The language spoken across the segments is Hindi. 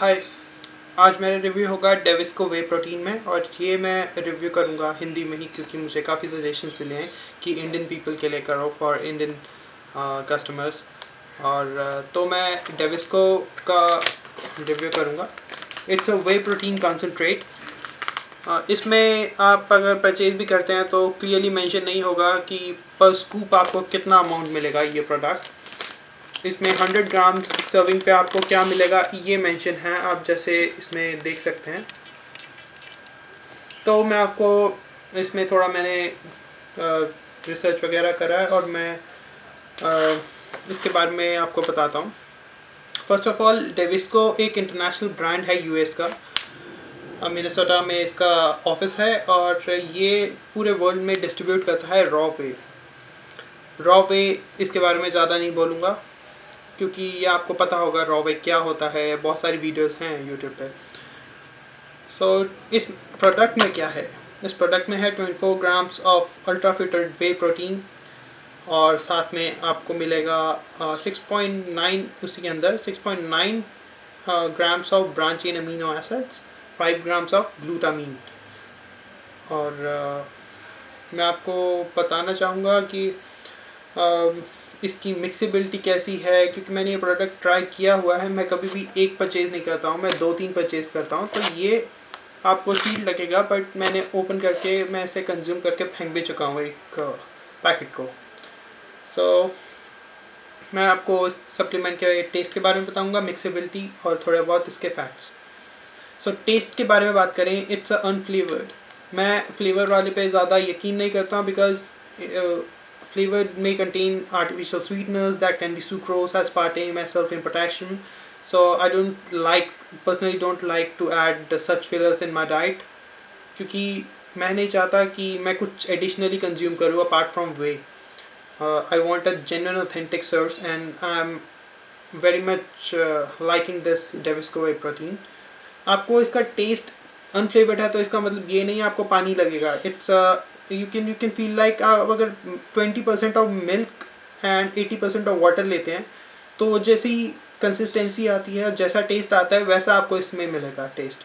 हाय। आज मेरा रिव्यू होगा डेविस्को वे प्रोटीन में, और ये मैं रिव्यू करूँगा हिंदी में ही क्योंकि मुझे काफ़ी सजेशंस मिले हैं कि इंडियन पीपल के लिए करो, फॉर इंडियन कस्टमर्स। और तो मैं डेविस्को का रिव्यू करूँगा। It's a way protein concentrate. इसमें आप अगर परचेज भी करते हैं तो क्लियरली मेंशन नहीं होगा कि पर स्कूप आपको कितना अमाउंट मिलेगा ये प्रोडक्ट। इसमें 100 ग्राम सर्विंग पे आपको क्या मिलेगा ये मेंशन है, आप जैसे इसमें देख सकते हैं। तो मैं आपको इसमें थोड़ा मैंने रिसर्च वगैरह करा है और मैं इसके बारे में आपको बताता हूँ। फर्स्ट ऑफ ऑल, डेविस्को एक इंटरनेशनल ब्रांड है यूएस का। मिनेसोटा में इसका ऑफिस है और ये पूरे वर्ल्ड में डिस्ट्रीब्यूट करता है रॉ वे। इसके बारे में ज़्यादा नहीं बोलूँगा क्योंकि ये आपको पता होगा रॉ वे क्या होता है, बहुत सारी वीडियोस हैं यूट्यूब पे। इस प्रोडक्ट में क्या है? इस प्रोडक्ट में है 24 grams of ultra filtered way protein, और साथ में आपको मिलेगा 6.9 उसी के अंदर 6.9 grams of branched chain amino acids, 5 grams of glutamine. और मैं आपको बताना चाहूँगा कि इसकी मिक्सिबिलिटी कैसी है, क्योंकि मैंने ये प्रोडक्ट ट्राई किया हुआ है। मैं कभी भी एक परचेज़ नहीं करता हूँ, मैं 2-3 परचेज़ करता हूँ। तो ये आपको सील लगेगा, बट मैंने ओपन करके मैं इसे कंज्यूम करके फेंक भी चुका हूँ एक पैकेट को। मैं आपको इस सप्लीमेंट के टेस्ट के बारे में बताऊँगा, मिक्सिबिलिटी और थोड़े बहुत इसके फैक्ट्स। टेस्ट के बारे में बात करें, इट्स अनफ्लेवर्ड। मैं फ्लेवर वाले पे ज़्यादा यकीन नहीं करता हूँ because flavor may contain artificial sweeteners that can be sucrose, aspartame and sulfate potassium. So I personally don't like to add such fillers in my diet, क्योंकि मैं नहीं चाहता कि मैं कुछ additionally consume करूँ apart from whey. I want a genuine authentic source and I'm very much liking this Davisco whey protein. आपको इसका टेस्ट अनफ्लेवर्ड है तो इसका मतलब ये नहीं आपको पानी लगेगा। It's you can feel like अगर 20% of milk and 80% of water लेते हैं तो जैसी कंसिस्टेंसी आती है, जैसा टेस्ट आता है वैसा आपको इसमें मिलेगा टेस्ट।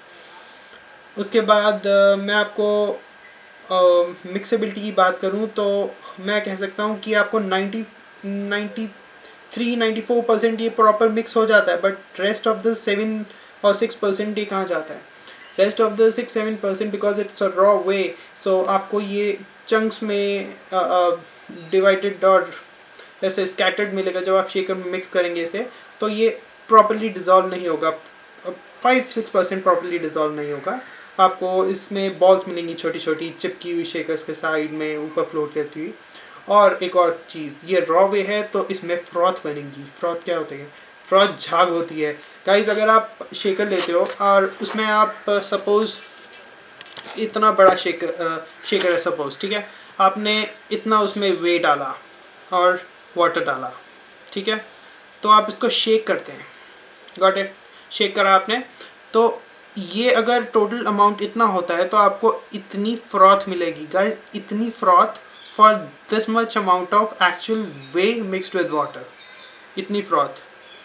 उसके बाद मैं आपको मिक्सेबिलिटी की बात करूँ तो मैं कह सकता हूँ कि आपको 93-94% ये प्रॉपर मिक्स हो जाता है, बट रेस्ट ऑफ द 7 और 6% ये कहाँ जाता है? Rest of the 6-7% because it's a raw whey, so आपको ये चंक्स में डिवाइडेड और ऐसे स्कैटर्ड मिलेगा। जब आप शेकर में मिक्स करेंगे इसे तो ये प्रॉपर्ली डिज़ोल्व नहीं होगा, 5-6% प्रॉपर्ली डिज़ोल्व नहीं होगा। आपको इसमें बॉल्स मिलेंगी छोटी छोटी चिपकी हुई शेकर्स के साइड में ऊपर फ्लोट करती हुई। और एक और चीज़, ये रॉ वे है तो इसमें फ्रॉथ बनेगी। फ्रॉथ क्या होती है? फ्रॉथ झाग होती है गाइस। अगर आप शेकर लेते हो और उसमें आप सपोज़ इतना बड़ा शेकर है सपोज़, ठीक है, आपने इतना उसमें वे डाला और वाटर डाला, ठीक है, तो आप इसको शेक करते हैं। Got it? शेक करा आपने, तो ये अगर टोटल अमाउंट इतना होता है तो आपको इतनी फ्रॉथ मिलेगी गाइस, इतनी froth for this much amount of actual way mixed with water. इतनी फ्रॉथ,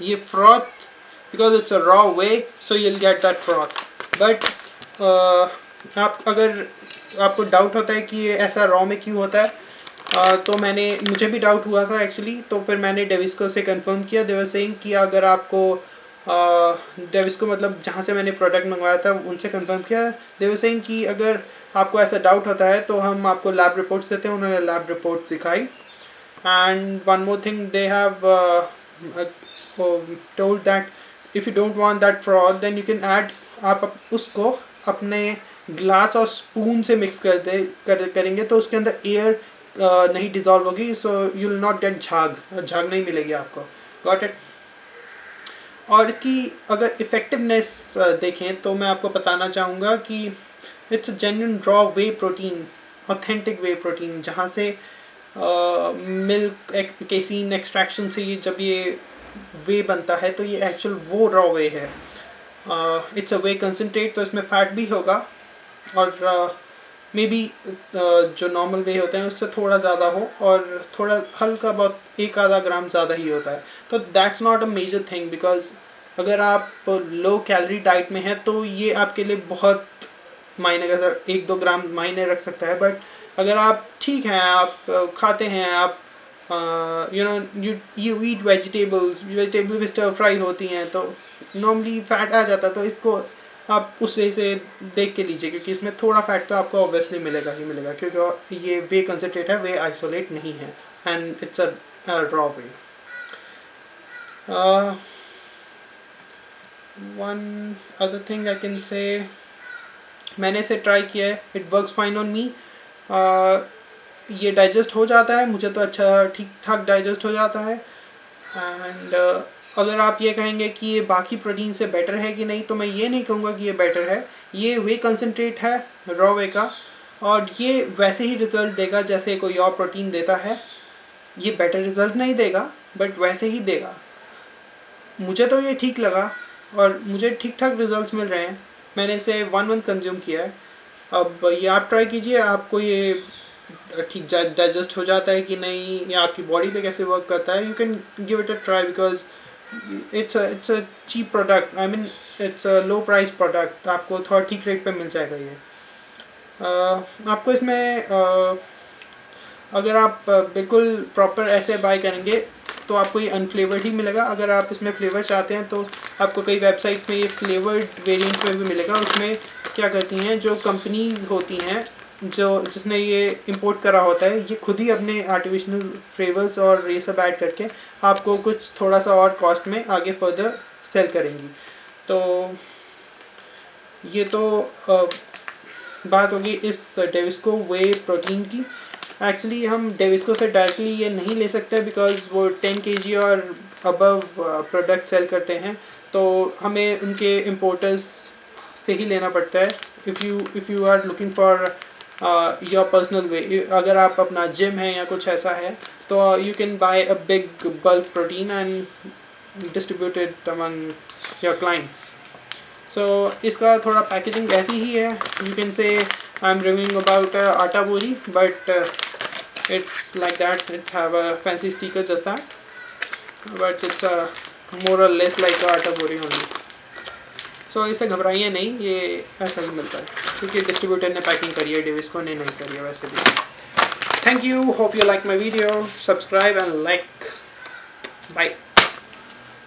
ये froth because it's a raw whey, so you will get that froth. But आप अगर आपको डाउट होता है कि ये ऐसा रॉ में क्यों होता है, तो मुझे भी डाउट हुआ था एक्चुअली। तो फिर मैंने डेविस्को से कंफर्म किया। दे वर सेइंग कि अगर आपको डेविस्को मतलब जहाँ से मैंने प्रोडक्ट मंगवाया था उनसे कंफर्म किया। दे वर सेइंग कि अगर आपको ऐसा डाउट होता है तो हम आपको लैब रिपोर्ट्स देते हैं। उन्होंने लैब रिपोर्ट दिखाई। And one more thing, they have told that if you don't want that froth then you can add, आप उसको अपने ग्लास और स्पून से मिक्स करेंगे तो उसके अंदर एयर नहीं डिज़ोल्व होगी, so you will not gate झाग नहीं मिलेगी आपको। Got it? और इसकी अगर इफ़ेक्टिवनेस देखें तो मैं आपको बताना चाहूँगा कि it's a genuine raw whey protein, authentic way protein, जहाँ से मिल्क केसीन एक्सट्रैक्शन से ये जब ये वे बनता है तो ये एक्चुअल वो रॉ वे है। इट्स अ वे कंसनट्रेट, तो इसमें फ़ैट भी होगा और मे बी जो नॉर्मल वे होते हैं उससे थोड़ा ज़्यादा हो, और थोड़ा हल्का बहुत 1-आधा ग्राम ज़्यादा ही होता है। तो that's not a major thing because अगर आप लो कैलोरी डाइट में हैं तो ये आपके लिए बहुत मायने का 1-2 ग्राम मायने रख सकता है, बट अगर आप ठीक हैं, आप खाते हैं, आप you know you eat vegetable भी स्टर फ्राई होती हैं तो नॉर्मली फैट आ जाता है, तो इसको आप उस वे से देख के लीजिए, क्योंकि इसमें थोड़ा फैट तो आपको ऑब्वियसली मिलेगा ही मिलेगा, क्योंकि ये वे कंसनट्रेट है, वे आइसोलेट नहीं है, and it's a raw way. One other thing I can say, मैंने इसे ट्राई किया है, it works fine on me. ये डाइजेस्ट हो जाता है, मुझे तो अच्छा ठीक ठाक डाइजेस्ट हो जाता है. एंड अगर आप ये कहेंगे कि ये बाकी प्रोटीन से बेटर है कि नहीं, तो मैं ये नहीं कहूँगा कि ये बेटर है. ये वे कंसनट्रेट है रॉ वे का, और ये वैसे ही रिज़ल्ट देगा जैसे कोई और प्रोटीन देता है. ये बेटर रिज़ल्ट नहीं देगा, बट वैसे ही देगा. मुझे तो ये ठीक लगा और मुझे ठीक ठाक रिजल्ट्स मिल रहे हैं. मैंने इसे 1 मंथ कंज्यूम किया है. अब ये आप ट्राई कीजिए, आपको ये ठीक डाइजेस्ट हो जाता है कि नहीं, या आपकी बॉडी पे कैसे वर्क करता है. You can give it a try, because it's a cheap product, I mean it's a low price product. आपको थोड़ा ठीक रेट पे मिल जाएगा ये. आपको इसमें अगर आप बिल्कुल प्रॉपर ऐसे बाय करेंगे तो आपको ये अनफ्लेवर्ड ही मिलेगा. अगर आप इसमें फ्लेवर चाहते हैं तो आपको कई वेबसाइट्स में ये फ्लेवर्ड वेरिएंट्स में भी मिलेगा. उसमें क्या करती हैं जो कंपनीज़ होती हैं, जो जिसने ये इंपोर्ट करा होता है, ये खुद ही अपने आर्टिफिशियल फ्लेवर्स और ये सब ऐड करके आपको कुछ थोड़ा सा और कॉस्ट में आगे फर्दर सेल करेंगी. तो ये तो बात होगी इस डेविस्को वे प्रोटीन की. एक्चुअली हम डेविस्को से डायरेक्टली ये नहीं ले सकते, बिकॉज वो 10 kg और अबव प्रोडक्ट सेल करते हैं, तो हमें उनके इम्पोर्टर्स से ही लेना पड़ता है. If you are looking for your personal whey, अगर आप अपना जिम है या कुछ ऐसा है, तो you can buy a big bulk protein and distribute it among your clients. So इसका थोड़ा पैकेजिंग ऐसी ही है. You can say I am reviewing about आटा बोरी, but it's like that. It have a fancy sticker just that, but it's more or less like आटा बोरी only. So इससे घबराइए नहीं, ये ऐसा ही मिलता है, क्योंकि डिस्ट्रीब्यूटर ने पैकिंग करी है, डेविस्को ने नहीं करी है वैसे भी. Thank you, hope you like my video. Subscribe and like. Bye.